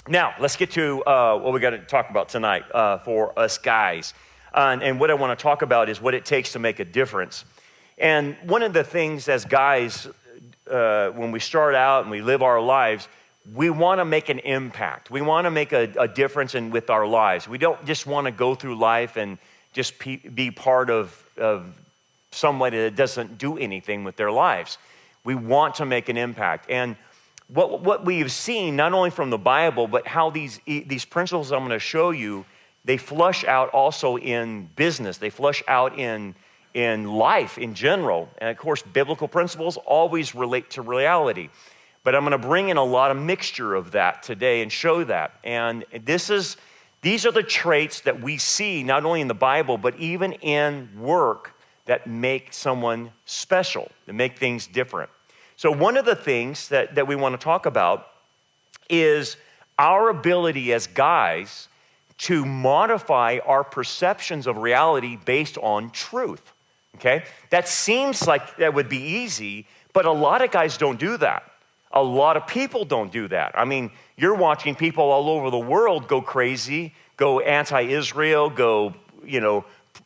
Now, let's get to what we got to talk about tonight for us guys. And what I want to talk about is what it takes to make a difference. And one of the things as guys, when we start out and we live our lives, we want to make an impact. We want to make a difference with our lives. We don't just want to go through life and just be part of somebody that doesn't do anything with their lives. We want to make an impact. And what we've seen, not only from the Bible, but how these principles I'm going to show you, they flush out also in business. They flush out in life in general. And of course, biblical principles always relate to reality. But I'm going to bring in a lot of mixture of that today and show that. And these are the traits that we see not only in the Bible, but even in work that make someone special, that make things different. So one of the things that we want to talk about is our ability as guys to modify our perceptions of reality based on truth, okay? That seems like that would be easy, but a lot of guys don't do that. A lot of people don't do that. I mean, you're watching people all over the world go crazy, go anti-Israel, go,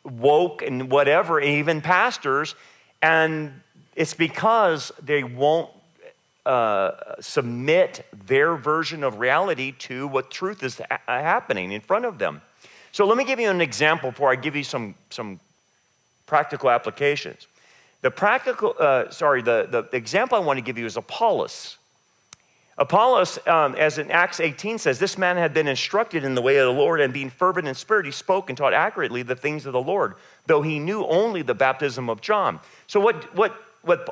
woke and whatever, and even pastors, and it's because they won't submit their version of reality to what truth is happening in front of them. So let me give you an example before I give you some practical applications. The example I want to give you is Apollos. Apollos, as in Acts 18 says, this man had been instructed in the way of the Lord, and being fervent in spirit, he spoke and taught accurately the things of the Lord, though he knew only the baptism of John. So what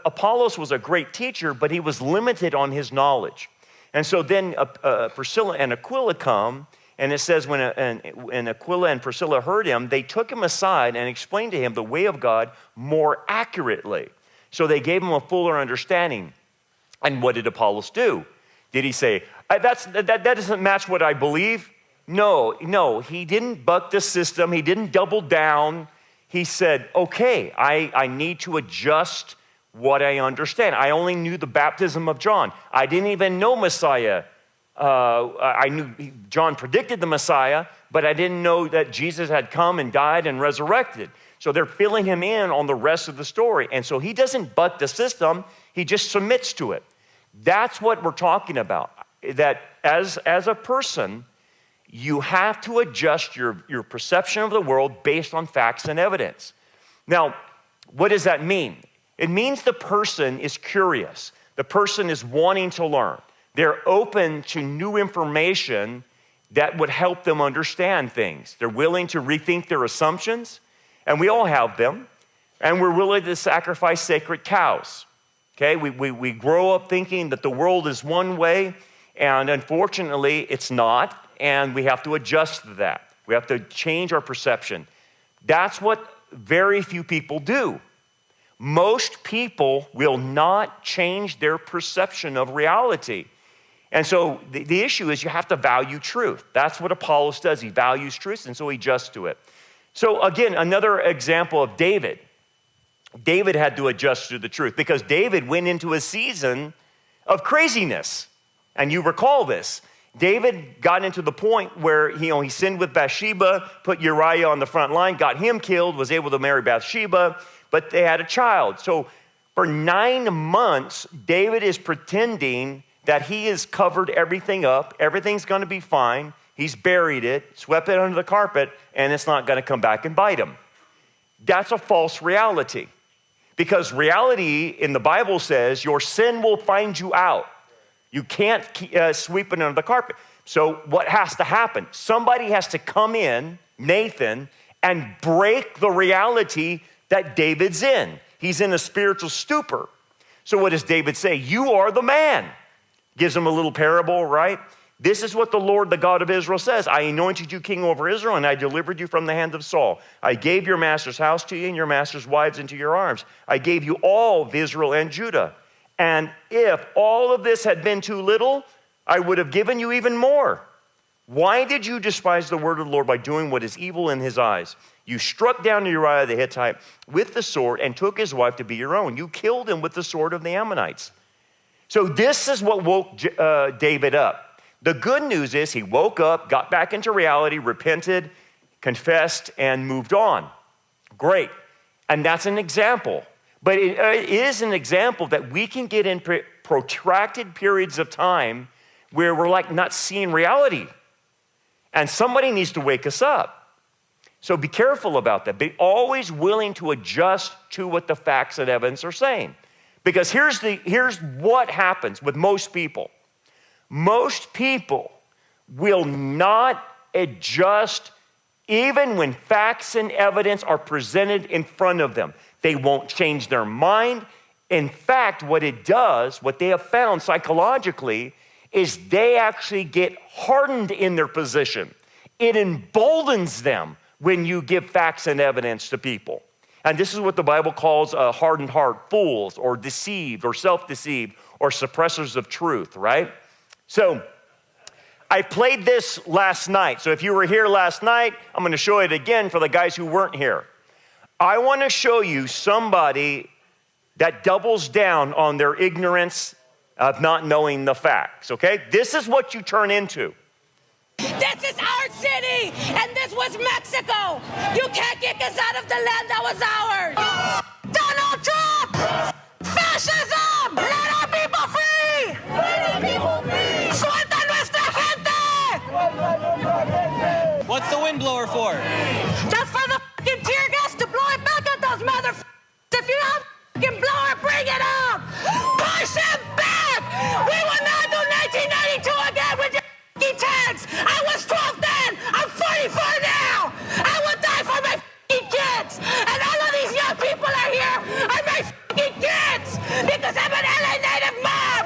Apollos was a great teacher, but he was limited on his knowledge. And so then Priscilla and Aquila come, and it says when Aquila and Priscilla heard him, they took him aside and explained to him the way of God more accurately. So they gave him a fuller understanding. And what did Apollos do? Did he say, that doesn't match what I believe? No, he didn't buck the system. He didn't double down. He said, okay, I need to adjust what I understand. I only knew the baptism of John. I didn't even know Messiah. I knew John predicted the Messiah, but I didn't know that Jesus had come and died and resurrected. So they're filling him in on the rest of the story. And so he doesn't buck the system. He just submits to it. That's what we're talking about. That as a person, you have to adjust your perception of the world based on facts and evidence. Now, what does that mean? It means the person is curious. The person is wanting to learn. They're open to new information that would help them understand things. They're willing to rethink their assumptions, and we all have them, and we're willing to sacrifice sacred cows. Okay, we grow up thinking that the world is one way, and unfortunately, it's not, and we have to adjust to that. We have to change our perception. That's what very few people do. Most people will not change their perception of reality. And so the issue is you have to value truth. That's what Apollos does. He values truth, and so he adjusts to it. So again, another example of David. David had to adjust to the truth because David went into a season of craziness. And you recall this. David got into the point where he sinned with Bathsheba, put Uriah on the front line, got him killed, was able to marry Bathsheba, but they had a child. So for 9 months, David is pretending that he has covered everything up. Everything's going to be fine. He's buried it, swept it under the carpet, and it's not going to come back and bite him. That's a false reality. Because reality in the Bible says your sin will find you out. You can't sweep it under the carpet. So what has to happen? Somebody has to come in, Nathan, and break the reality that David's in. He's in a spiritual stupor. So what does David say? You are the man. Gives him a little parable, right? This is what the Lord, the God of Israel says. I anointed you king over Israel, and I delivered you from the hand of Saul. I gave your master's house to you and your master's wives into your arms. I gave you all of Israel and Judah. And if all of this had been too little, I would have given you even more. Why did you despise the word of the Lord by doing what is evil in his eyes? You struck down Uriah the Hittite with the sword and took his wife to be your own. You killed him with the sword of the Ammonites. So this is what woke David up. The good news is he woke up, got back into reality, repented, confessed, and moved on. Great. And that's an example. But it is an example that we can get in protracted periods of time where we're like not seeing reality. And somebody needs to wake us up. So be careful about that. Be always willing to adjust to what the facts and evidence are saying. Because here's what happens with most people. Most people will not adjust even when facts and evidence are presented in front of them. They won't change their mind. In fact, what it does, what they have found psychologically, is they actually get hardened in their position. It emboldens them when you give facts and evidence to people. And this is what the Bible calls a hardened heart, fools, or deceived, or self-deceived, or suppressors of truth, right? So I played this last night. So if you were here last night, I'm going to show it again for the guys who weren't here. I want to show you somebody that doubles down on their ignorance of not knowing the facts, okay? This is what you turn into. This is our city, and this was Mexico. You can't kick us out of the land that was ours. Donald Trump! Fascism! Let our people free! Let our people free! Suelta nuestra gente! What's the windblower for? Just for the fucking tear gas to blow it back at those motherfuckers. If you have a fucking blower, bring it up! Push them back! We will not do 1992 again with your fucking tanks! I was 12 then! I'm 44 now! I will die for my fucking kids! And all of these young people are here are my fucking kids! Because I'm an LA native mom!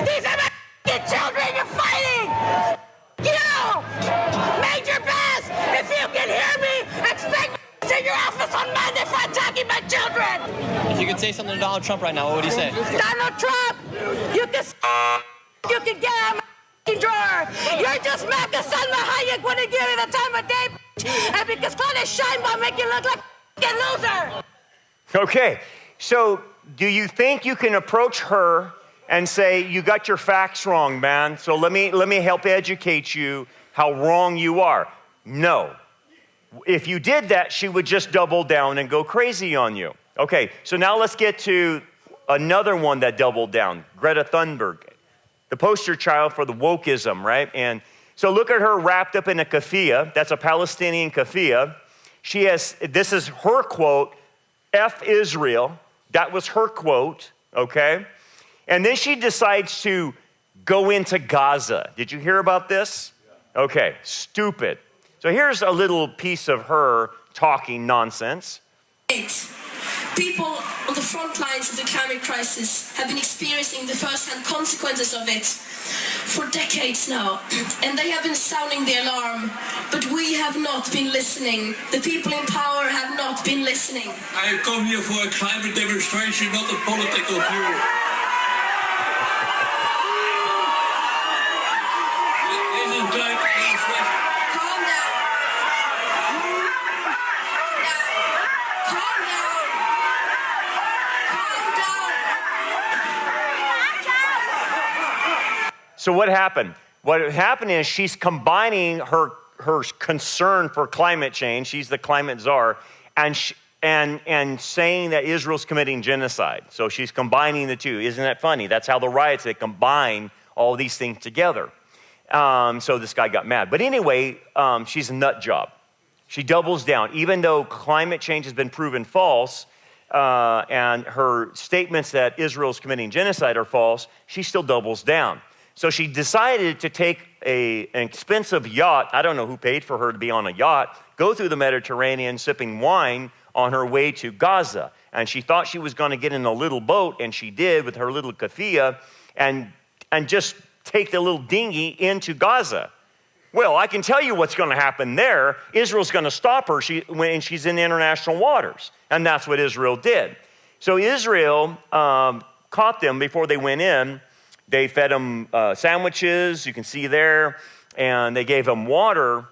These are my fucking children you're fighting! You! Major Bass, if you can hear me, expect me in your office on Monday for attacking my children! If you could say something to Donald Trump right now, what would you say? Donald Trump, you can get out of my fucking drawer. You're just mad because Salma Hayek wouldn't give you the time of day, and because Claudia Sheinbaum make you look like a fucking loser. Okay, so do you think you can approach her and say, you got your facts wrong, man, so let me help educate you how wrong you are? No. If you did that, she would just double down and go crazy on you. Okay, so now let's get to another one that doubled down, Greta Thunberg, the poster child for the wokeism, right? And so look at her wrapped up in a keffiyeh. That's a Palestinian keffiyeh. This is her quote, F Israel. That was her quote, okay? And then she decides to go into Gaza. Did you hear about this? Okay, stupid. So here's a little piece of her talking nonsense. People on the front lines of the climate crisis have been experiencing the first-hand consequences of it for decades now, and they have been sounding the alarm, but we have not been listening. The people in power have not been listening. I have come here for a climate demonstration, not a political view. This is climate demonstration. Calm down. Calm down. Calm down. So what happened? What happened is she's combining her concern for climate change. She's the climate czar, and saying that Israel's committing genocide. So she's combining the two. Isn't that funny? That's how the riots, they combine all these things together. So this guy got mad. But anyway, she's a nut job. She doubles down. Even though climate change has been proven false, and her statements that Israel's committing genocide are false, she still doubles down. So she decided to take an expensive yacht. I don't know who paid for her to be on a yacht, go through the Mediterranean sipping wine on her way to Gaza. And she thought she was going to get in a little boat, and she did with her little keffiyeh, and just take the little dinghy into Gaza. Well, I can tell you what's going to happen there. Israel's going to stop her when she's in international waters. And that's what Israel did. So Israel caught them before they went in. They fed them sandwiches, you can see there, and they gave them water.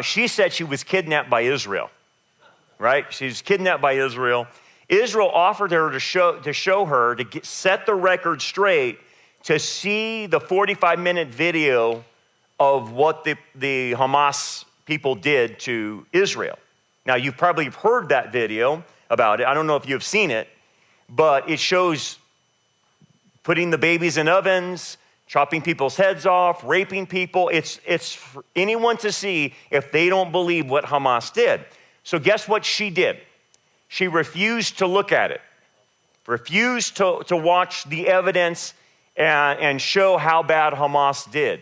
She said she was kidnapped by Israel, right? She was kidnapped by Israel. Israel offered her to show her, to set the record straight, to see the 45-minute video of what the Hamas people did to Israel. Now, you've probably heard that video about it. I don't know if you've seen it, but it shows putting the babies in ovens, chopping people's heads off, raping people. It's for anyone to see if they don't believe what Hamas did. So guess what she did? She refused to look at it, refused to watch the evidence and show how bad Hamas did.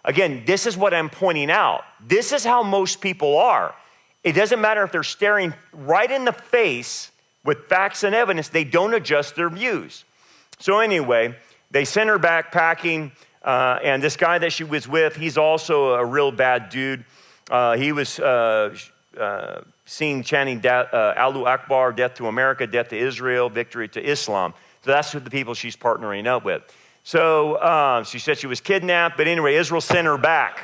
Again, this is what I'm pointing out. This is how most people are. It doesn't matter if they're staring right in the face with facts and evidence, they don't adjust their views. So anyway, they sent her back packing, and this guy that she was with, he's also a real bad dude. He was chanting Allahu Akbar, death to America, death to Israel, victory to Islam. So that's who the people she's partnering up with. So she said she was kidnapped, but anyway, Israel sent her back.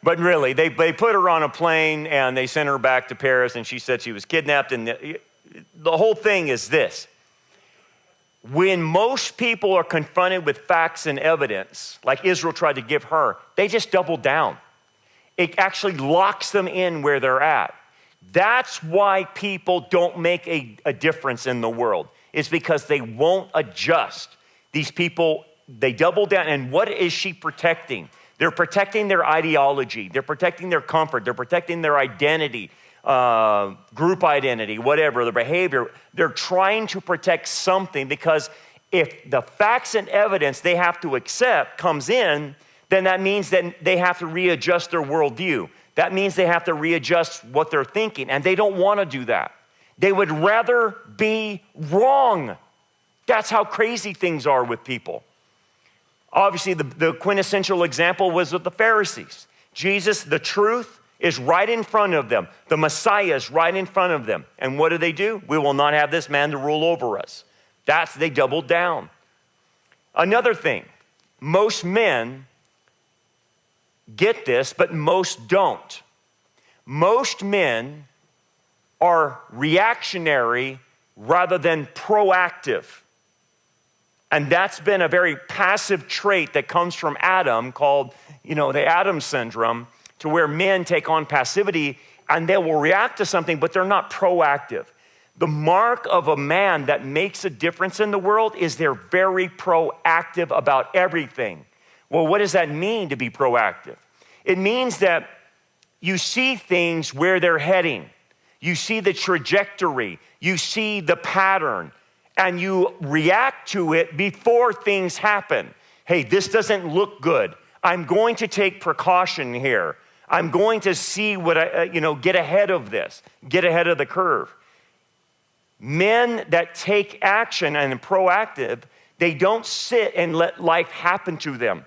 But really, they put her on a plane and they sent her back to Paris, and she said she was kidnapped. And the whole thing is this. When most people are confronted with facts and evidence, like Israel tried to give her, they just double down. It actually locks them in where they're at. That's why people don't make a difference in the world. It's because they won't adjust. These people, they double down. And what is she protecting? They're protecting their ideology. They're protecting their comfort. They're protecting their identity, group identity, whatever, their behavior. They're trying to protect something because if the facts and evidence they have to accept comes in, then that means that they have to readjust their worldview. That means they have to readjust what they're thinking, and they don't want to do that. They would rather be wrong. That's how crazy things are with people. Obviously, the quintessential example was with the Pharisees. Jesus, the truth is right in front of them. The Messiah is right in front of them. And what do? We will not have this man to rule over us. They doubled down. Another thing, most men get this, but most don't. Most men are reactionary rather than proactive. And that's been a very passive trait that comes from Adam called, the Adam syndrome, to where men take on passivity and they will react to something, but they're not proactive. The mark of a man that makes a difference in the world is they're very proactive about everything. Well, what does that mean to be proactive? It means that you see things where they're heading. You see the trajectory. You see the pattern. And you react to it before things happen. Hey, this doesn't look good. I'm going to take precaution here. I'm going to see what get ahead of this, get ahead of the curve. Men that take action and are proactive, they don't sit and let life happen to them.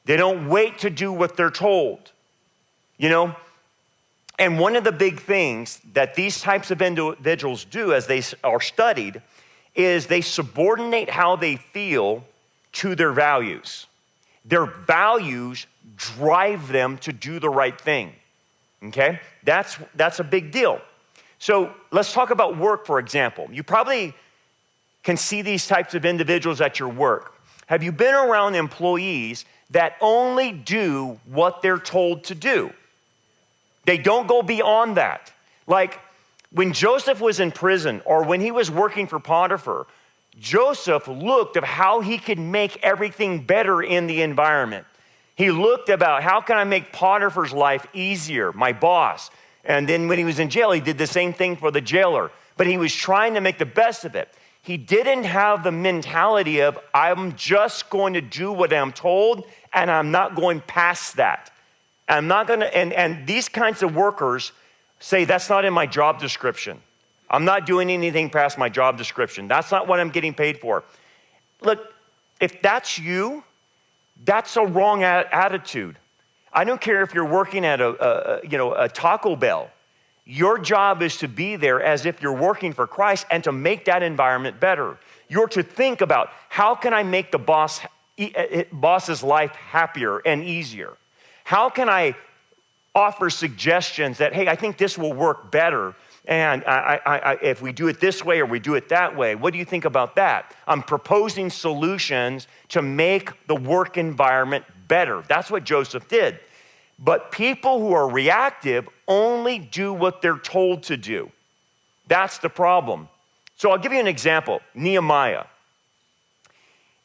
They don't wait to do what they're told, And one of the big things that these types of individuals do as they are studied is they subordinate how they feel to their values. Their values drive them to do the right thing, okay? That's a big deal. So let's talk about work, for example. You probably can see these types of individuals at your work. Have you been around employees that only do what they're told to do? They don't go beyond that. Like, when Joseph was in prison or when he was working for Potiphar, Joseph looked at how he could make everything better in the environment. He looked about how can I make Potiphar's life easier, my boss. And then when he was in jail, he did the same thing for the jailer. But he was trying to make the best of it. He didn't have the mentality of, I'm just going to do what I'm told and I'm not going past that. I'm not going to, and these kinds of workers say, that's not in my job description. I'm not doing anything past my job description. That's not what I'm getting paid for. Look, if that's you, that's a wrong attitude. I don't care if you're working at a Taco Bell. Your job is to be there as if you're working for Christ and to make that environment better. You're to think about, how can I make the boss's life happier and easier? How can I offer suggestions that, hey, I think this will work better And if we do it this way or we do it that way, what do you think about that? I'm proposing solutions to make the work environment better. That's what Joseph did. But people who are reactive only do what they're told to do. That's the problem. So I'll give you an example. Nehemiah.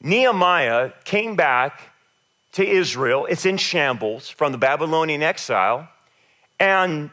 Nehemiah came back to Israel. It's in shambles from the Babylonian exile. And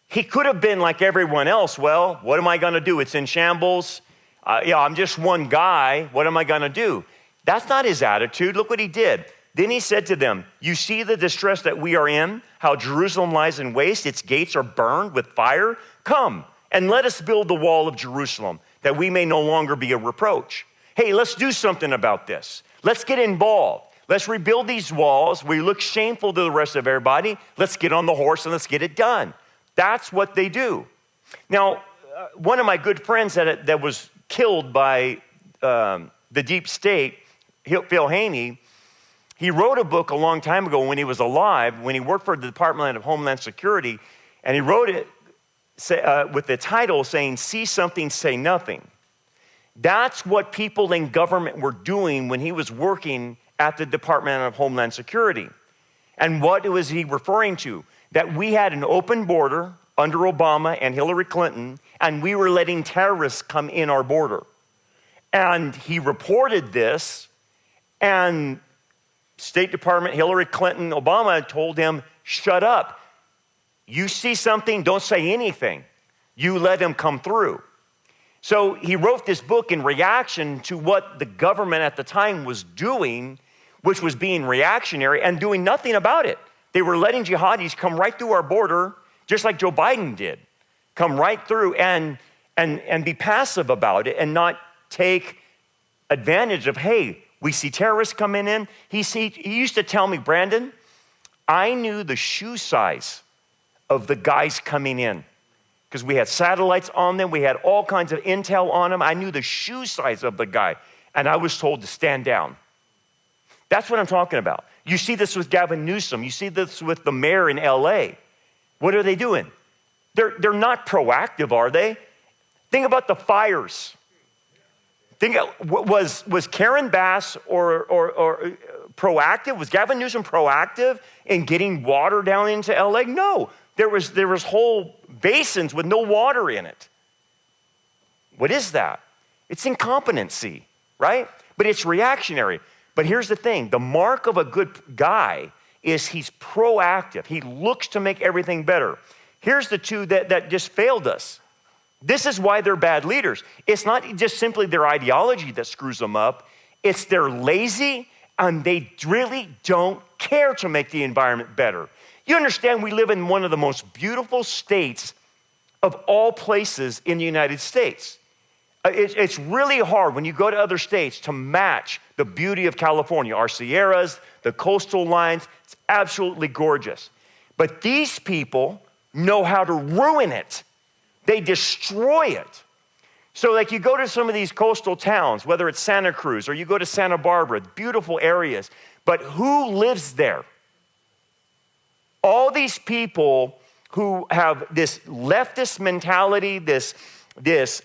he could have been like everyone else. Well, what am I going to do? It's in shambles. I'm just one guy. What am I going to do? That's not his attitude. Look what he did. Then he said to them, you see the distress that we are in, how Jerusalem lies in waste, its gates are burned with fire. Come and let us build the wall of Jerusalem, that we may no longer be a reproach. Hey, let's do something about this. Let's get involved. Let's rebuild these walls. We look shameful to the rest of everybody. Let's get on the horse and let's get it done. That's what they do. Now, one of my good friends that was killed by the deep state, Phil Haney, he wrote a book a long time ago when he was alive, when he worked for the Department of Homeland Security, and he wrote it with the title saying, See Something, Say Nothing. That's what people in government were doing when he was working at the Department of Homeland Security. And what was he referring to? That we had an open border under Obama and Hillary Clinton, and we were letting terrorists come in our border. And he reported this, and State Department, Hillary Clinton, Obama told him, shut up. You see something, don't say anything. You let them come through. So he wrote this book in reaction to what the government at the time was doing, which was being reactionary and doing nothing about it. They were letting jihadis come right through our border, just like Joe Biden did. Come right through and be passive about it and not take advantage of, hey, we see terrorists coming in. He used to tell me, Brandon, I knew the shoe size of the guys coming in because we had satellites on them. We had all kinds of intel on them. I knew the shoe size of the guy, and I was told to stand down. That's what I'm talking about. You see this with Gavin Newsom. You see this with the mayor in LA. What are they doing? They're not proactive, are they? Think about the fires. Was Karen Bass or proactive? Was Gavin Newsom proactive in getting water down into LA? No, there was whole basins with no water in it. What is that? It's incompetency, right? But it's reactionary. But here's the thing, the mark of a good guy is he's proactive. He looks to make everything better. Here's the two that just failed us. This is why they're bad leaders. It's not just simply their ideology that screws them up. It's they're lazy and they really don't care to make the environment better. You understand we live in one of the most beautiful states of all places in the United States. It's really hard when you go to other states to match the beauty of California, our Sierras, the coastal lines. It's absolutely gorgeous. But these people know how to ruin it. They destroy it. So like you go to some of these coastal towns, whether it's Santa Cruz or you go to Santa Barbara, beautiful areas, but who lives there? All these people who have this leftist mentality, this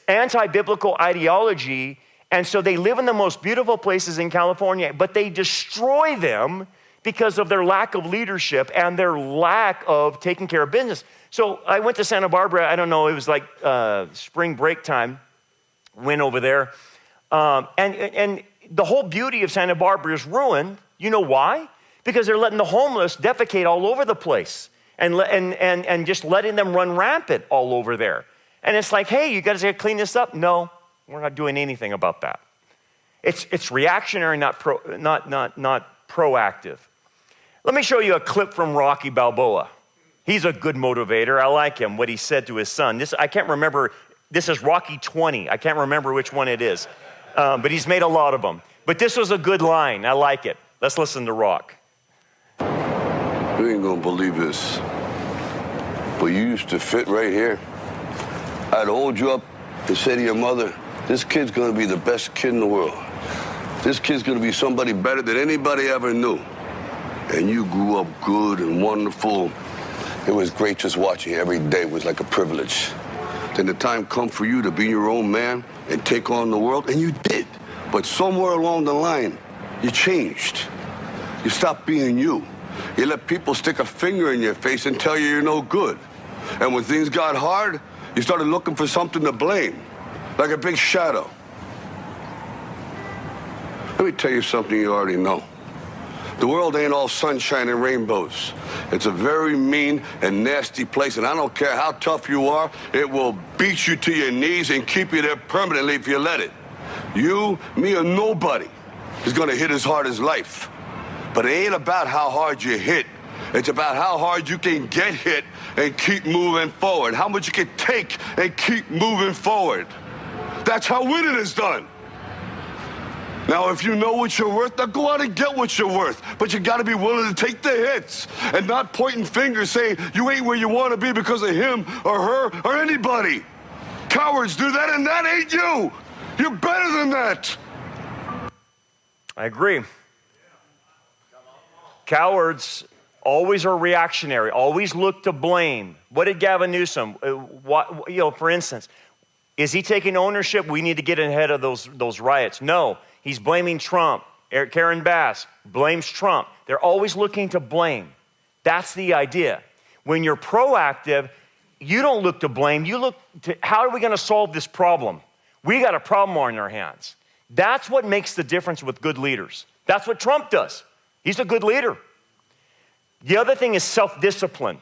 anti-biblical ideology, and so they live in the most beautiful places in California, but they destroy them because of their lack of leadership and their lack of taking care of business. So I went to Santa Barbara, I don't know, it was like spring break time, went over there, and the whole beauty of Santa Barbara is ruined. You know why? Because they're letting the homeless defecate all over the place and just letting them run rampant all over there. And it's like, hey, you guys got to clean this up. No, we're not doing anything about that. It's reactionary, not proactive. Let me show you a clip from Rocky Balboa. He's a good motivator. I like him, what he said to his son. I can't remember. This is Rocky 20. I can't remember which one it is. But he's made a lot of them. But this was a good line. I like it. Let's listen to Rock. You ain't gonna believe this, but you used to fit right here. I'd hold you up and say to your mother, this kid's gonna be the best kid in the world. This kid's gonna be somebody better than anybody ever knew. And you grew up good and wonderful. It was great just watching you every day. It was like a privilege. then the time come for you to be your own man and take on the world, and you did. But somewhere along the line, you changed. You stopped being you. You let people stick a finger in your face and tell you you're no good. And when things got hard, you started looking for something to blame, like a big shadow. Let me tell you something you already know. The world ain't all sunshine and rainbows. It's a very mean and nasty place, and I don't care how tough you are, it will beat you to your knees and keep you there permanently if you let it. You, me, or nobody is gonna hit as hard as life. But it ain't about how hard you hit. It's about how hard you can get hit and keep moving forward. How much you can take and keep moving forward. That's how winning is done. Now, if you know what you're worth, now go out and get what you're worth. But you gotta be willing to take the hits and not pointing fingers saying you ain't where you wanna be because of him or her or anybody. Cowards do that, and that ain't you. You're better than that. I agree. Cowards always are reactionary, always look to blame. What did Gavin Newsom, for instance, is he taking ownership? We need to get ahead of those riots. No, he's blaming Trump. Karen Bass blames Trump. They're always looking to blame. That's the idea. When you're proactive, you don't look to blame. You look to, how are we going to solve this problem? We got a problem on our hands. That's what makes the difference with good leaders. That's what Trump does. He's a good leader. The other thing is self-discipline.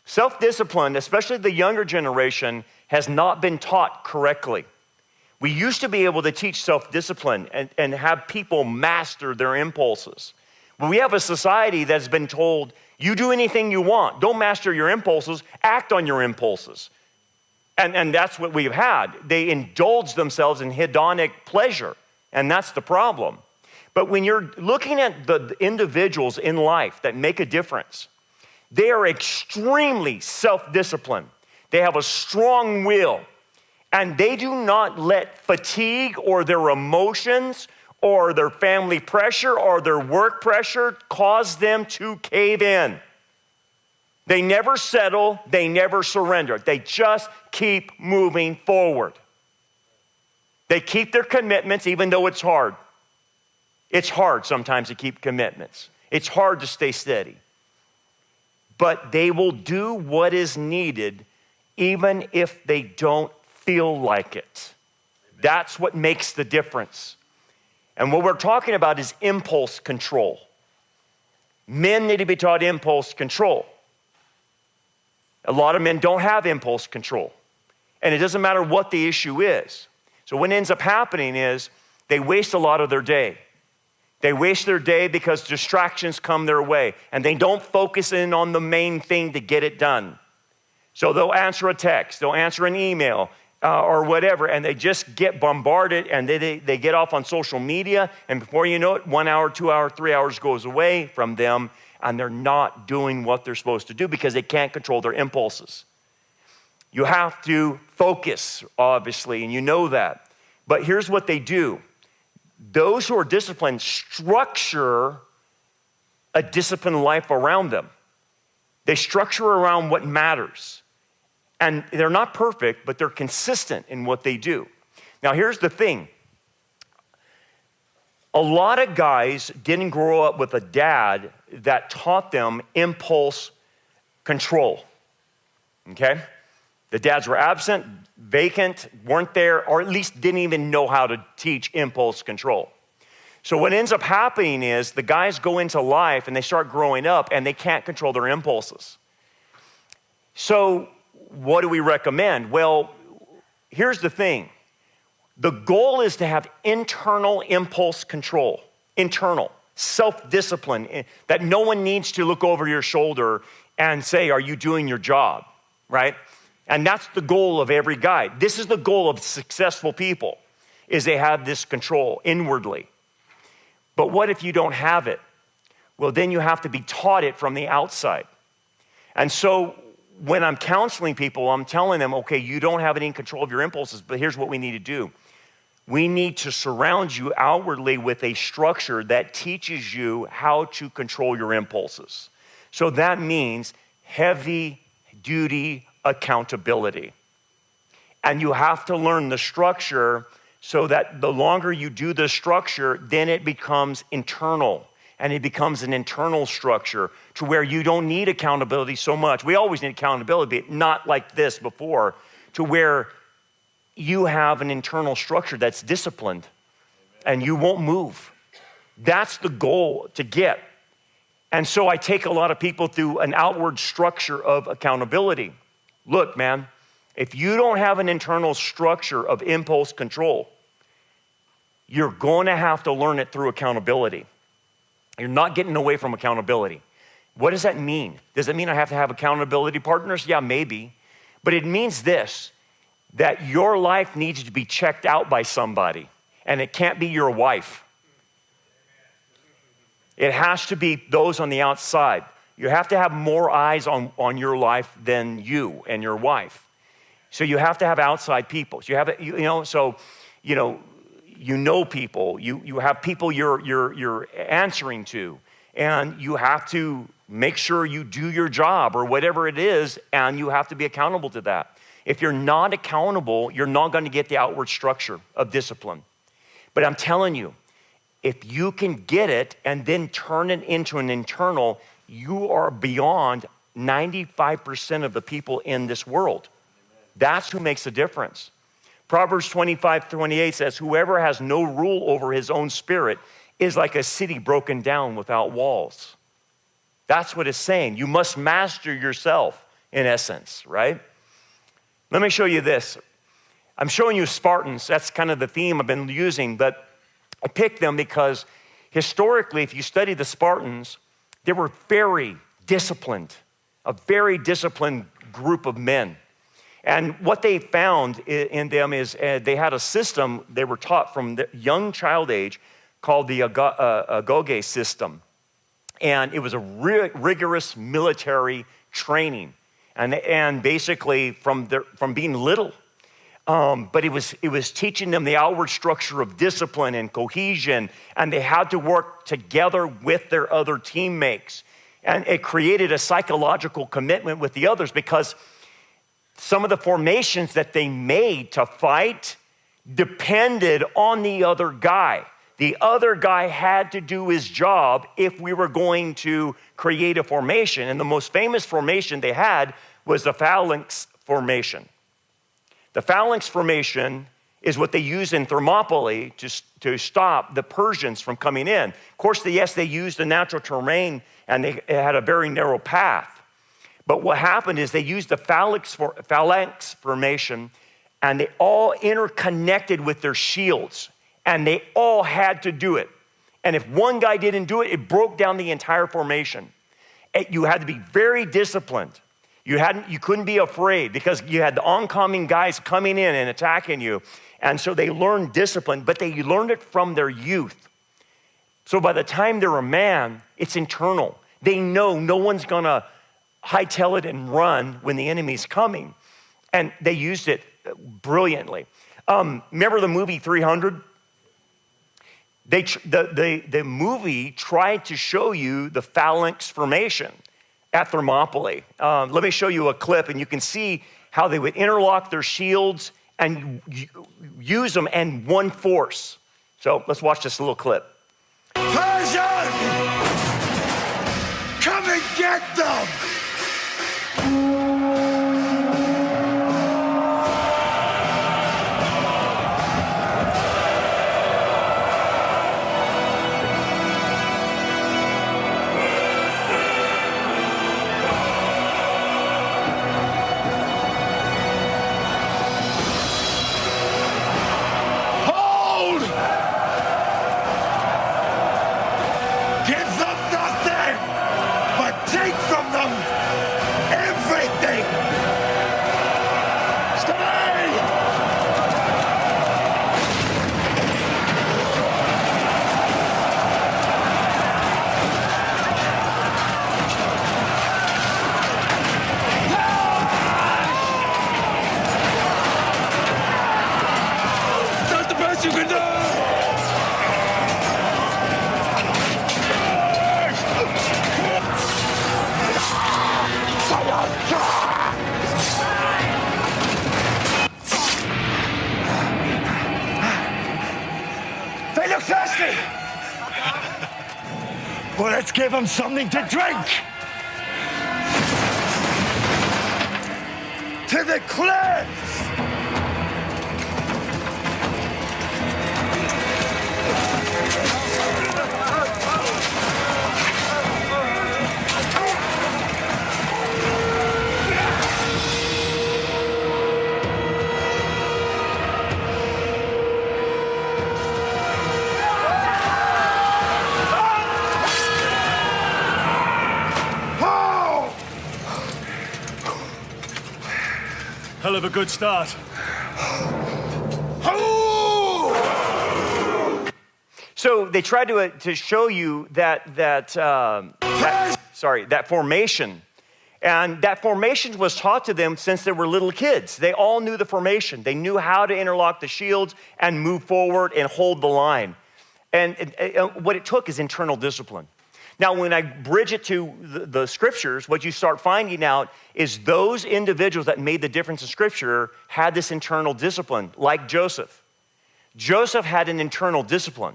Self-discipline, especially the younger generation, has not been taught correctly. We used to be able to teach self-discipline and have people master their impulses. But we have a society that's been told, you do anything you want. Don't master your impulses, act on your impulses. And that's what we've had. They indulge themselves in hedonic pleasure, and that's the problem. But when you're looking at the individuals in life that make a difference, they are extremely self-disciplined. They have a strong will, and they do not let fatigue or their emotions or their family pressure or their work pressure cause them to cave in. They never settle, they never surrender. They just keep moving forward. They keep their commitments even though it's hard. It's hard sometimes to keep commitments. It's hard to stay steady. But they will do what is needed even if they don't feel like it. That's what makes the difference. And what we're talking about is impulse control. Men need to be taught impulse control. A lot of men don't have impulse control. And it doesn't matter what the issue is. So what ends up happening is they waste a lot of their day. They waste their day because distractions come their way and they don't focus in on the main thing to get it done. So they'll answer a text, they'll answer an email or whatever, and they just get bombarded and they get off on social media, and before you know it, 1 hour, 2 hours, 3 hours goes away from them, and they're not doing what they're supposed to do because they can't control their impulses. You have to focus, obviously, and you know that. But here's what they do. Those who are disciplined structure a disciplined life around them. They structure around what matters. And they're not perfect, but they're consistent in what they do. Now, here's the thing. A lot of guys didn't grow up with a dad that taught them impulse control, okay? The dads were absent, vacant, weren't there, or at least didn't even know how to teach impulse control. So what ends up happening is the guys go into life and they start growing up and they can't control their impulses. So what do we recommend? Well, here's the thing. The goal is to have internal impulse control, internal, self-discipline, that no one needs to look over your shoulder and say, are you doing your job, right? And that's the goal of every guy. This is the goal of successful people, is they have this control inwardly. But what if you don't have it? Well, then you have to be taught it from the outside. And so when I'm counseling people, I'm telling them, okay, you don't have any control of your impulses, but here's what we need to do. We need to surround you outwardly with a structure that teaches you how to control your impulses. So that means heavy duty accountability. And you have to learn the structure so that the longer you do the structure, then it becomes internal. And it becomes an internal structure to where you don't need accountability so much. We always need accountability, but not like this before, to where you have an internal structure that's disciplined and you won't move. That's the goal to get. And so I take a lot of people through an outward structure of accountability. Look, man, if you don't have an internal structure of impulse control, you're going to have to learn it through accountability. You're not getting away from accountability. What does that mean? Does it mean I have to have accountability partners? Yeah, maybe. But it means this, that your life needs to be checked out by somebody, and it can't be your wife. It has to be those on the outside. You have to have more eyes on your life than you and your wife. So you have to have outside people. So you have, you know people. You have people you're answering to, and you have to make sure you do your job or whatever it is, and you have to be accountable to that. If you're not accountable, you're not going to get the outward structure of discipline. But I'm telling you, if you can get it and then turn it into an internal, you are beyond 95% of the people in this world. That's who makes a difference. Proverbs 25:28 says, whoever has no rule over his own spirit is like a city broken down without walls. That's what it's saying. You must master yourself, in essence, right? Let me show you this. I'm showing you Spartans. That's kind of the theme I've been using, but I picked them because historically, if you study the Spartans, they were very disciplined, a very disciplined group of men. And what they found in them is they had a system they were taught from the young child age called the agoge system. And it was a rigorous military training. And basically from being little. But it was teaching them the outward structure of discipline and cohesion. And they had to work together with their other teammates. And it created a psychological commitment with the others because some of the formations that they made to fight depended on the other guy. The other guy had to do his job if we were going to create a formation. And the most famous formation they had was the phalanx formation. The phalanx formation is what they used in Thermopylae to stop the Persians from coming in. Of course, they used the natural terrain and they had a very narrow path. But what happened is they used the phalanx formation and they all interconnected with their shields and they all had to do it. And if one guy didn't do it, it broke down the entire formation. You had to be very disciplined. You couldn't be afraid because you had the oncoming guys coming in and attacking you. And so they learned discipline, but they learned it from their youth. So by the time they're a man, it's internal. They know no one's gonna hightail it and run when the enemy's coming. And they used it brilliantly. Remember the movie 300? The movie tried to show you the phalanx formation at Thermopylae. Let me show you a clip and you can see how they would interlock their shields and use them in one force. So let's watch this little clip. Persian! Come and get them! Well, let's give him something to drink. To the cliffs. Hell of a good start. So they tried to show you that formation. And that formation was taught to them since they were little kids. They all knew the formation. They knew how to interlock the shields and move forward and hold the line. And what it took is internal discipline. Now, when I bridge it to the scriptures, what you start finding out is those individuals that made the difference in scripture had this internal discipline, like Joseph. Joseph had an internal discipline.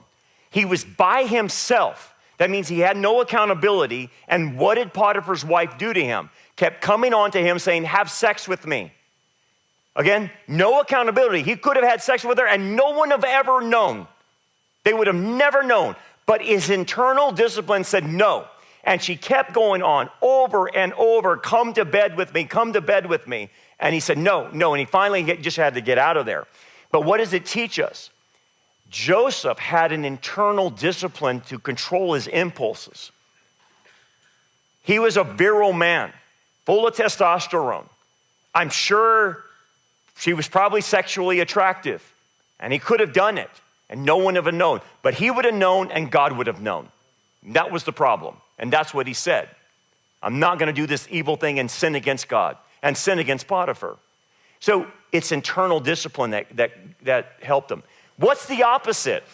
He was by himself. That means he had no accountability. And what did Potiphar's wife do to him? Kept coming on to him saying, have sex with me. Again, no accountability. He could have had sex with her and no one have ever known. They would have never known. But his internal discipline said no. And she kept going on over and over, come to bed with me, come to bed with me. And he said no. And he finally just had to get out of there. But what does it teach us? Joseph had an internal discipline to control his impulses. He was a virile man, full of testosterone. I'm sure she was probably sexually attractive, and he could have done it. And no one would have known. But he would have known and God would have known. That was the problem. And that's what he said. I'm not going to do this evil thing and sin against God and sin against Potiphar. So it's internal discipline that helped him. What's the opposite?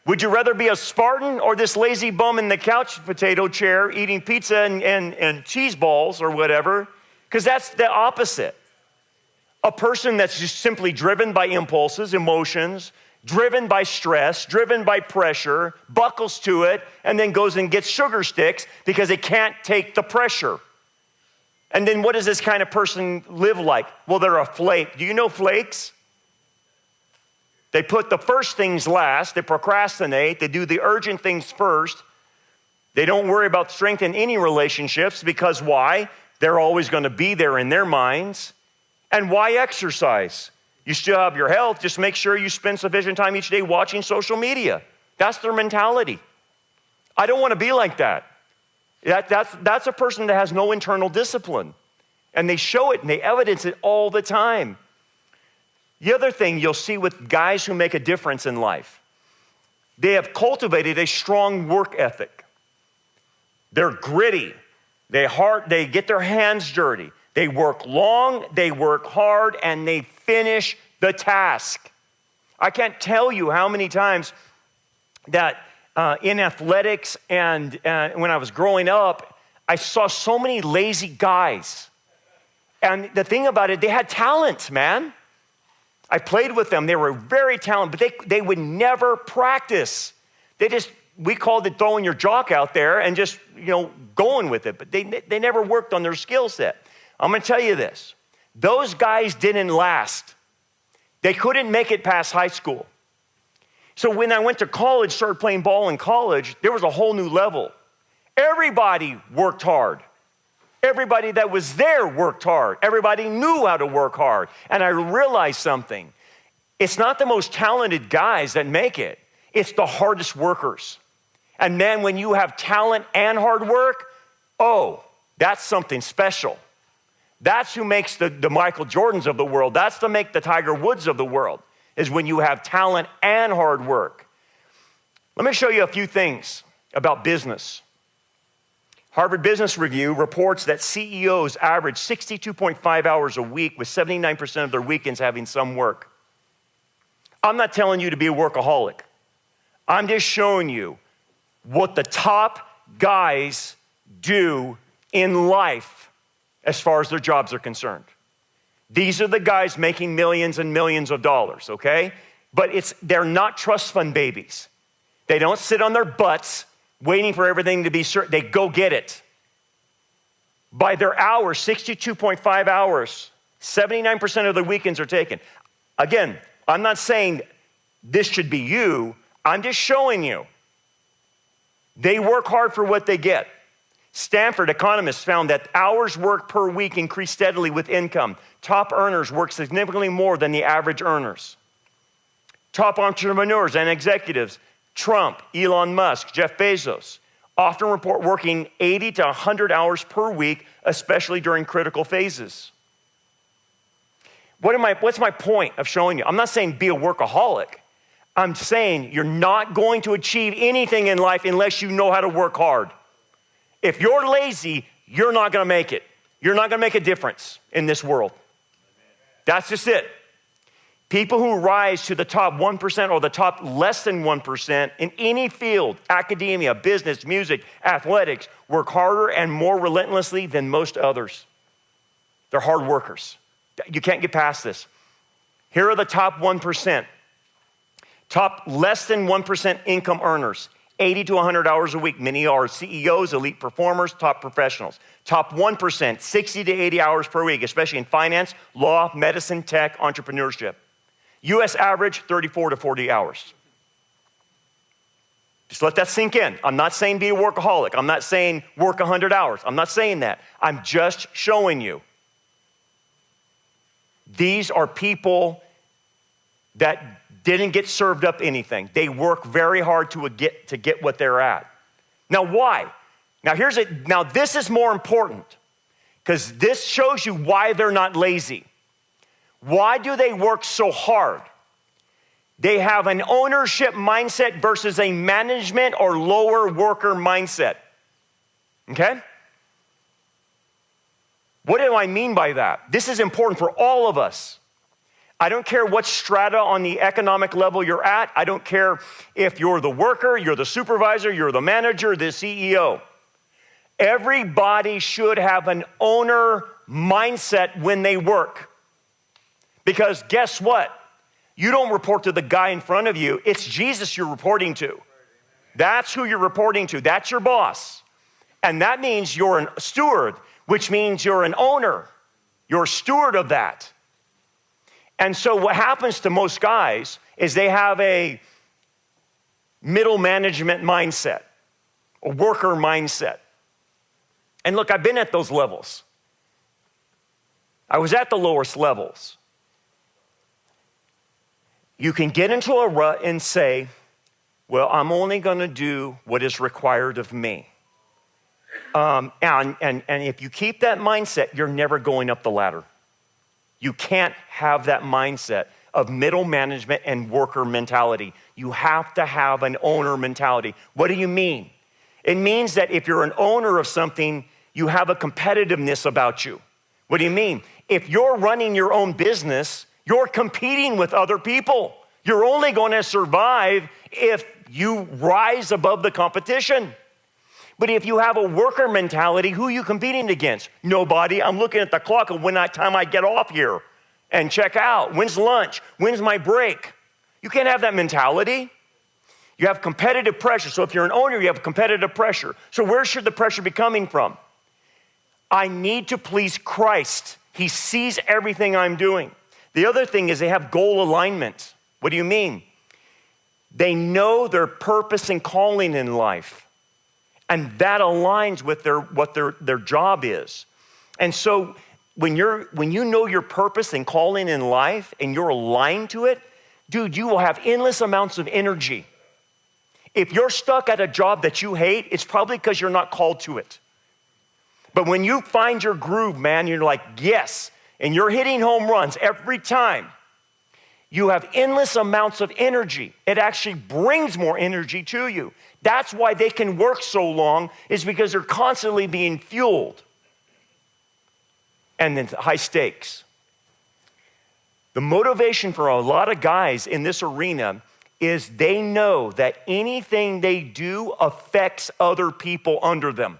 Would you rather be a Spartan or this lazy bum in the couch potato chair eating pizza and cheese balls or whatever? Because that's the opposite. A person that's just simply driven by impulses, emotions, driven by stress, driven by pressure, buckles to it, and then goes and gets sugar sticks because it can't take the pressure. And then what does this kind of person live like? Well, they're a flake. Do you know flakes? They put the first things last. They procrastinate. They do the urgent things first. They don't worry about strength in any relationships because why? They're always going to be there in their minds. And why exercise? You still have your health, just make sure you spend sufficient time each day watching social media. That's their mentality. I don't want to be like that. That's a person that has no internal discipline. And they show it and they evidence it all the time. The other thing you'll see with guys who make a difference in life, they have cultivated a strong work ethic. They're gritty. They get their hands dirty. They work long, they work hard, and they finish the task. I can't tell you how many times that in athletics and when I was growing up, I saw so many lazy guys. And the thing about it, they had talent, man. I played with them. They were very talented, but they would never practice. We called it throwing your jock out there and just, going with it. But they never worked on their skill set. I'm going to tell you this. Those guys didn't last. They couldn't make it past high school. So when I went to college, started playing ball in college, there was a whole new level. Everybody worked hard. Everybody that was there worked hard. Everybody knew how to work hard. And I realized something. It's not the most talented guys that make it. It's the hardest workers. And man, when you have talent and hard work, that's something special. That's who makes the Michael Jordans of the world. That's to make the Tiger Woods of the world, is when you have talent and hard work. Let me show you a few things about business. Harvard Business Review reports that CEOs average 62.5 hours a week with 79% of their weekends having some work. I'm not telling you to be a workaholic. I'm just showing you what the top guys do in life as far as their jobs are concerned. These are the guys making millions and millions of dollars, okay? But they're not trust fund babies. They don't sit on their butts waiting for everything to be certain. They go get it. By their hours, 62.5 hours, 79% of the weekends are taken. Again, I'm not saying this should be you. I'm just showing you. They work hard for what they get. Stanford economists found that hours worked per week increased steadily with income. Top earners work significantly more than the average earners. Top entrepreneurs and executives, Trump, Elon Musk, Jeff Bezos, often report working 80 to 100 hours per week, especially during critical phases. What's my point of showing you? I'm not saying be a workaholic. I'm saying you're not going to achieve anything in life unless you know how to work hard. If you're lazy, you're not going to make it. You're not going to make a difference in this world. That's just it. People who rise to the top 1% or the top less than 1% in any field, academia, business, music, athletics, work harder and more relentlessly than most others. They're hard workers. You can't get past this. Here are the top 1%. Top less than 1% income earners, 80 to 100 hours a week. Many are CEOs, elite performers, top professionals. Top 1%, 60 to 80 hours per week, especially in finance, law, medicine, tech, entrepreneurship. US average, 34 to 40 hours. Just let that sink in. I'm not saying be a workaholic. I'm not saying work 100 hours. I'm not saying that. I'm just showing you. These are people that didn't get served up anything. They work very hard to get what they're at. Now, why? Now this is more important because this shows you why they're not lazy. Why do they work so hard? They have an ownership mindset versus a management or lower worker mindset. Okay? What do I mean by that? This is important for all of us. I don't care what strata on the economic level you're at. I don't care if you're the worker, you're the supervisor, you're the manager, the CEO. Everybody should have an owner mindset when they work. Because guess what? You don't report to the guy in front of you. It's Jesus you're reporting to. That's who you're reporting to. That's your boss. And that means you're a steward, which means you're an owner. You're a steward of that. And so what happens to most guys is they have a middle management mindset, a worker mindset. And look, I've been at those levels. I was at the lowest levels. You can get into a rut and say, well, I'm only going to do what is required of me. And if you keep that mindset, you're never going up the ladder. You can't have that mindset of middle management and worker mentality. You have to have an owner mentality. What do you mean? It means that if you're an owner of something, you have a competitiveness about you. What do you mean? If you're running your own business, you're competing with other people. You're only going to survive if you rise above the competition. But if you have a worker mentality, who are you competing against? Nobody. I'm looking at the clock of when time I get off here and check out. When's lunch? When's my break? You can't have that mentality. You have competitive pressure. So if you're an owner, you have competitive pressure. So where should the pressure be coming from? I need to please Christ. He sees everything I'm doing. The other thing is they have goal alignment. What do you mean? They know their purpose and calling in life. And that aligns with what their job is. And so when you know your purpose and calling in life and you're aligned to it, dude, you will have endless amounts of energy. If you're stuck at a job that you hate, it's probably because you're not called to it. But when you find your groove, man, you're like, yes, and you're hitting home runs every time, you have endless amounts of energy. It actually brings more energy to you. That's why they can work so long, is because they're constantly being fueled. And then high stakes. The motivation for a lot of guys in this arena is they know that anything they do affects other people under them.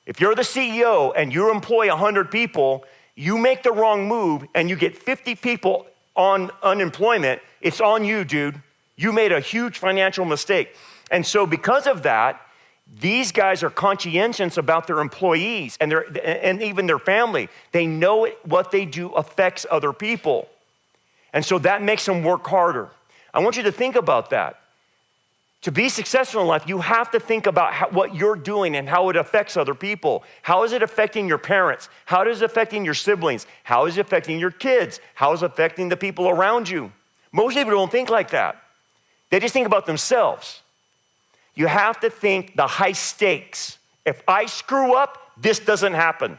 If you're the CEO and you employ 100 people, you make the wrong move and you get 50 people on unemployment, it's on you, dude. You made a huge financial mistake. And so because of that, these guys are conscientious about their employees and even their family. They know what they do affects other people. And so that makes them work harder. I want you to think about that. To be successful in life, you have to think about what you're doing and how it affects other people. How is it affecting your parents? How is it affecting your siblings? How is it affecting your kids? How is it affecting the people around you? Most people don't think like that. They just think about themselves. You have to think the high stakes. If I screw up, this doesn't happen.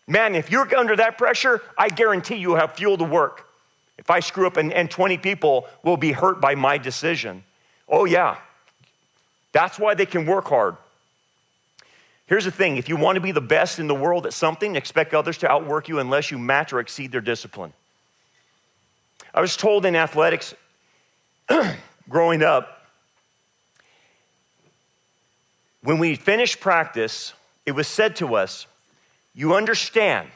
Man, if you're under that pressure, I guarantee you'll have fuel to work. If I screw up and 20 people will be hurt by my decision. Oh yeah, that's why they can work hard. Here's the thing, if you want to be the best in the world at something, expect others to outwork you unless you match or exceed their discipline. I was told in athletics growing up, when we finished practice, it was said to us, you understand,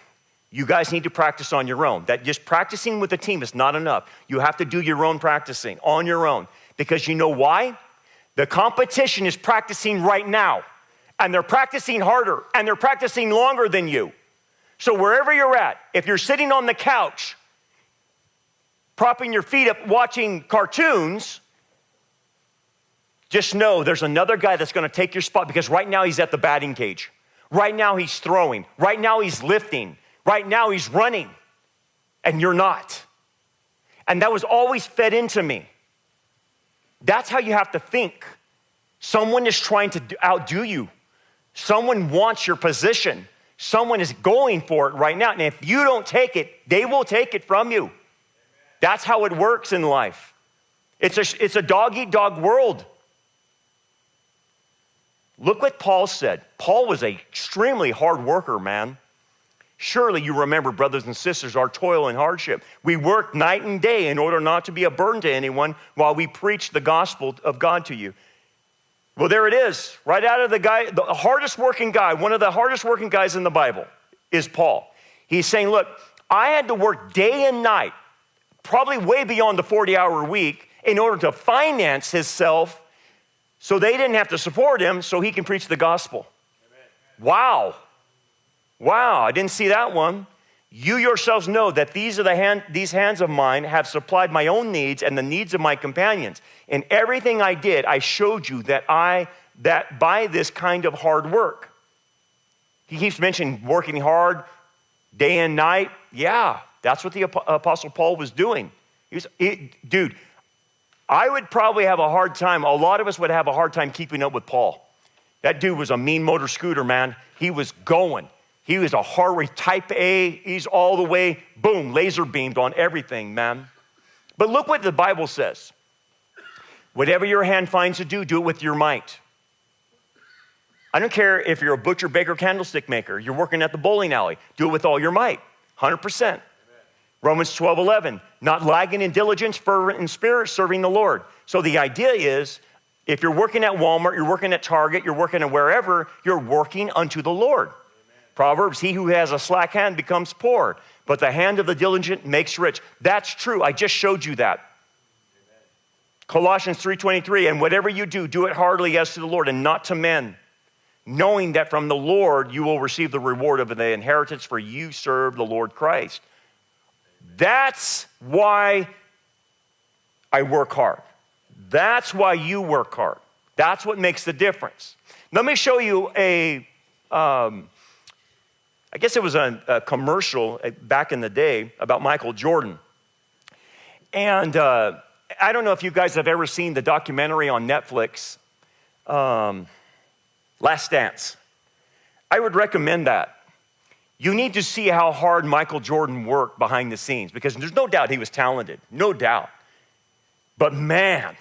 you guys need to practice on your own. That just practicing with a team is not enough. You have to do your own practicing on your own. Because you know why? The competition is practicing right now. And they're practicing harder. And they're practicing longer than you. So wherever you're at, if you're sitting on the couch, propping your feet up, watching cartoons, just know there's another guy that's going to take your spot. Because right now he's at the batting cage. Right now he's throwing. Right now he's lifting. Right now he's running. And you're not. And that was always fed into me. That's how you have to think. Someone is trying to outdo you. Someone wants your position. Someone is going for it right now. And if you don't take it, they will take it from you. That's how it works in life. It's a dog-eat-dog world. Look what Paul said. Paul was an extremely hard worker, man. Surely you remember, brothers and sisters, our toil and hardship. We worked night and day in order not to be a burden to anyone while we preach the gospel of God to you. Well, there it is, right out of the hardest working guy, one of the hardest working guys in the Bible is Paul. He's saying, look, I had to work day and night, probably way beyond the 40-hour week, in order to finance himself so they didn't have to support him so he can preach the gospel. Amen. Wow, I didn't see that one. You yourselves know that these hands of mine have supplied my own needs and the needs of my companions. In everything I did, I showed you that by this kind of hard work. He keeps mentioning working hard day and night. Yeah, that's what the Apostle Paul was doing. Dude, I would probably have a hard time, a lot of us would have a hard time keeping up with Paul. That dude was a mean motor scooter, man. He was going. He was a hard type A. He's all the way, boom, laser beamed on everything, man. But look what the Bible says. Whatever your hand finds to do, do it with your might. I don't care if you're a butcher, baker, candlestick maker. You're working at the bowling alley. Do it with all your might, 100%. Amen. Romans 12:11, not lagging in diligence, fervent in spirit, serving the Lord. So the idea is, if you're working at Walmart, you're working at Target, you're working at wherever, you're working unto the Lord. Proverbs, he who has a slack hand becomes poor, but the hand of the diligent makes rich. That's true. I just showed you that. Amen. Colossians 3:23, and whatever you do, do it heartily as to the Lord and not to men, knowing that from the Lord you will receive the reward of the inheritance, for you serve the Lord Christ. That's why I work hard. That's why you work hard. That's what makes the difference. Let me show you I guess it was a commercial back in the day about Michael Jordan. And I don't know if you guys have ever seen the documentary on Netflix, Last Dance. I would recommend that. You need to see how hard Michael Jordan worked behind the scenes, because there's no doubt he was talented, no doubt. But man,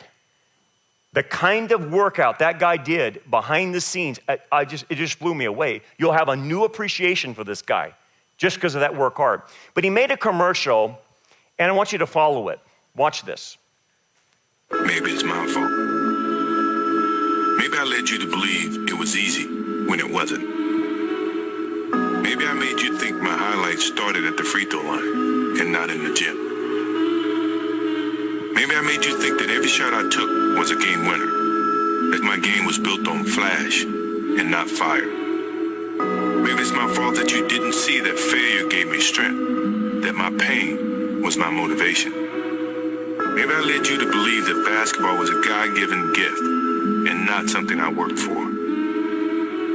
the kind of workout that guy did behind the scenes, it just blew me away. You'll have a new appreciation for this guy just because of that work hard. But he made a commercial, and I want you to follow it. Watch this. Maybe it's my fault. Maybe I led you to believe it was easy when it wasn't. Maybe I made you think my highlights started at the free throw line and not in the gym. Maybe I made you think that every shot I took was a game winner, that my game was built on flash and not fire. Maybe it's my fault that you didn't see that failure gave me strength, that my pain was my motivation. Maybe I led you to believe that basketball was a God-given gift and not something I worked for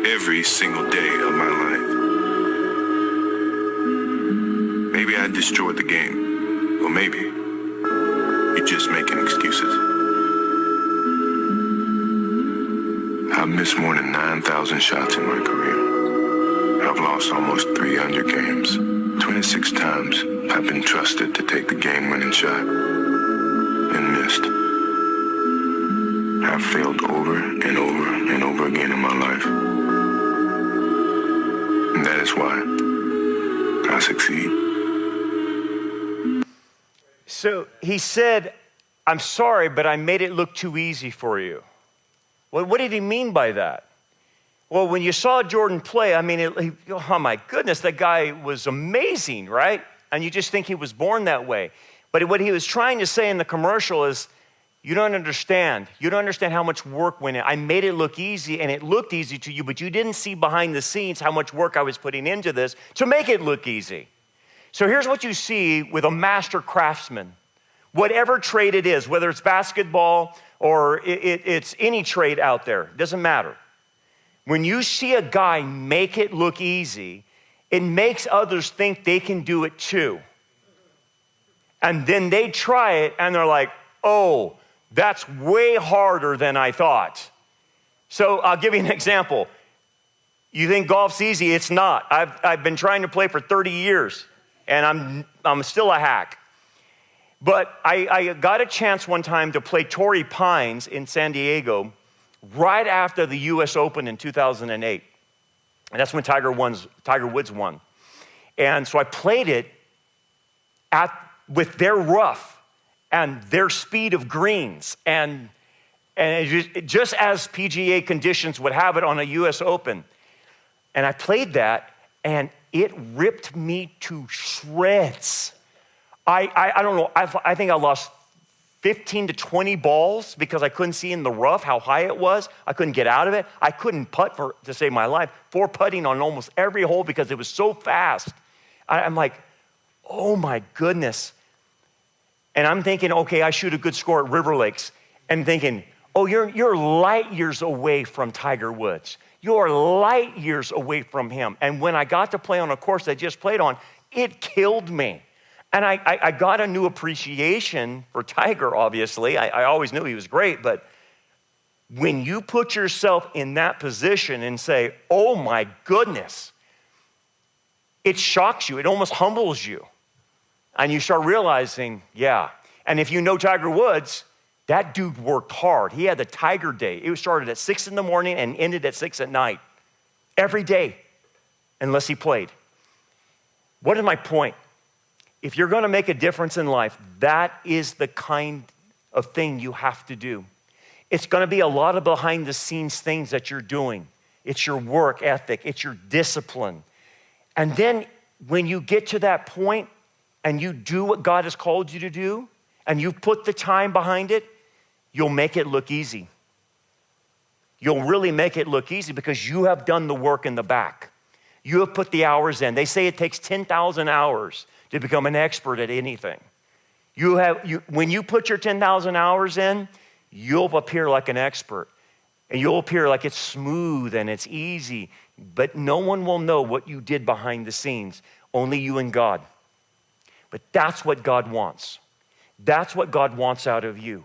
every single day of my life. Maybe I destroyed the game, or maybe you're just making excuses. I've missed more than 9,000 shots in my career. I've lost almost 300 games. 26 times I've been trusted to take the game-winning shot and missed. I've failed over and over and over again in my life. And that is why I succeed. So he said, I'm sorry, but I made it look too easy for you. Well, what did he mean by that? Well, when you saw Jordan play, I mean, oh my goodness, that guy was amazing, right? And you just think he was born that way. But what he was trying to say in the commercial is, you don't understand. You don't understand how much work went in. I made it look easy, and it looked easy to you, but you didn't see behind the scenes how much work I was putting into this to make it look easy. So here's what you see with a master craftsman. Whatever trade it is, whether it's basketball or it's any trade out there, it doesn't matter. When you see a guy make it look easy, it makes others think they can do it too. And then they try it and they're like, oh, that's way harder than I thought. So I'll give you an example. You think golf's easy? It's not. I've been trying to play for 30 years and I'm still a hack. But I got a chance one time to play Torrey Pines in San Diego right after the US Open in 2008. And that's when Tiger Woods won. And so I played it with their rough and their speed of greens. And just as PGA conditions would have it on a US Open. And I played that and it ripped me to shreds. I don't know, I think I lost 15 to 20 balls because I couldn't see in the rough how high it was. I couldn't get out of it. I couldn't putt to save my life. 4 putting on almost every hole because it was so fast. I'm like, oh my goodness. And I'm thinking, okay, I shoot a good score at River Lakes. And thinking, oh, you're light years away from Tiger Woods. You're light years away from him. And when I got to play on a course I just played on, it killed me. And I got a new appreciation for Tiger, obviously. I always knew he was great, but when you put yourself in that position and say, oh my goodness, it shocks you. It almost humbles you. And you start realizing, yeah. And if you know Tiger Woods, that dude worked hard. He had the Tiger Day. It started at 6 in the morning and ended at 6 at night. Every day, unless he played. What is my point? If you're gonna make a difference in life, that is the kind of thing you have to do. It's gonna be a lot of behind the scenes things that you're doing. It's your work ethic, it's your discipline. And then when you get to that point and you do what God has called you to do, and you put the time behind it, you'll make it look easy. You'll really make it look easy because you have done the work in the back. You have put the hours in. They say it takes 10,000 hours to become an expert at anything. When you put your 10,000 hours in, you'll appear like an expert. And you'll appear like it's smooth and it's easy, but no one will know what you did behind the scenes, only you and God. But that's what God wants. That's what God wants out of you.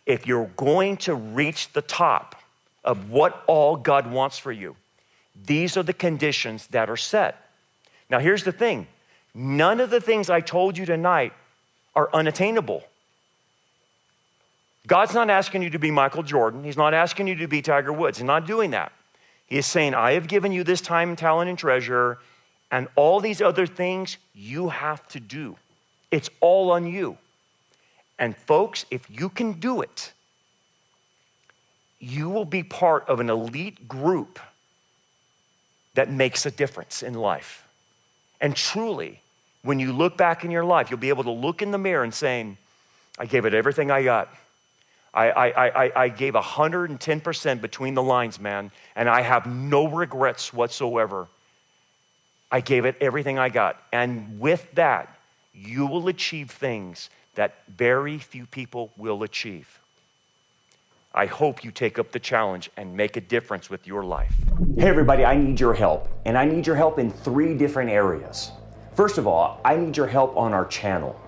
If you're going to reach the top of what all God wants for you, these are the conditions that are set. Now, here's the thing. None of the things I told you tonight are unattainable. God's not asking you to be Michael Jordan. He's not asking you to be Tiger Woods. He's not doing that. He is saying, I have given you this time, talent, and treasure, and all these other things you have to do. It's all on you. And folks, if you can do it, you will be part of an elite group that makes a difference in life. And truly, when you look back in your life, you'll be able to look in the mirror and saying, I gave it everything I got. I gave 110% between the lines, man, and I have no regrets whatsoever. I gave it everything I got. And with that, you will achieve things that very few people will achieve. I hope you take up the challenge and make a difference with your life. Hey everybody, I need your help, and I need your help in 3 different areas. First of all, I need your help on our channel.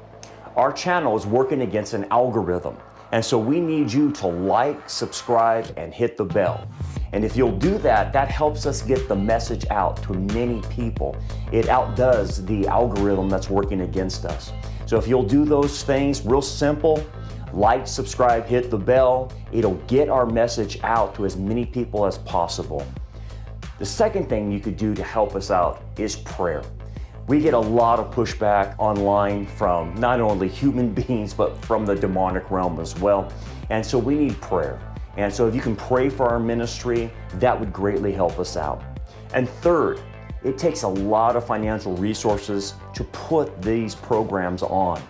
Our channel is working against an algorithm, and so we need you to like, subscribe, and hit the bell. And if you'll do that, that helps us get the message out to many people. It outdoes the algorithm that's working against us. So if you'll do those things, real simple, like, subscribe, hit the bell, it'll get our message out to as many people as possible. The second thing you could do to help us out is prayer. We get a lot of pushback online from not only human beings, but from the demonic realm as well. And so we need prayer. And so if you can pray for our ministry, that would greatly help us out. And third, it takes a lot of financial resources to put these programs on.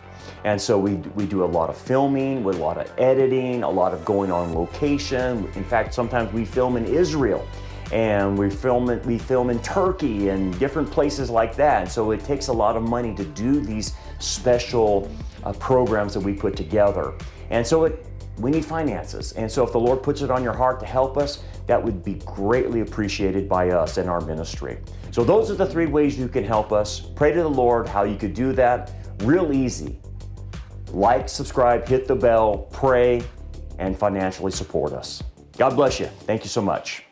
And so we do a lot of filming, with a lot of editing, a lot of going on location. In fact, sometimes we film in Israel, and we film in Turkey and different places like that. And so it takes a lot of money to do these special programs that we put together. And so we need finances. And so if the Lord puts it on your heart to help us, that would be greatly appreciated by us in our ministry. So those are the 3 ways you can help us. Pray to the Lord how you could do that. Real easy. Like, subscribe, hit the bell, pray, and financially support us. God bless you. Thank you so much.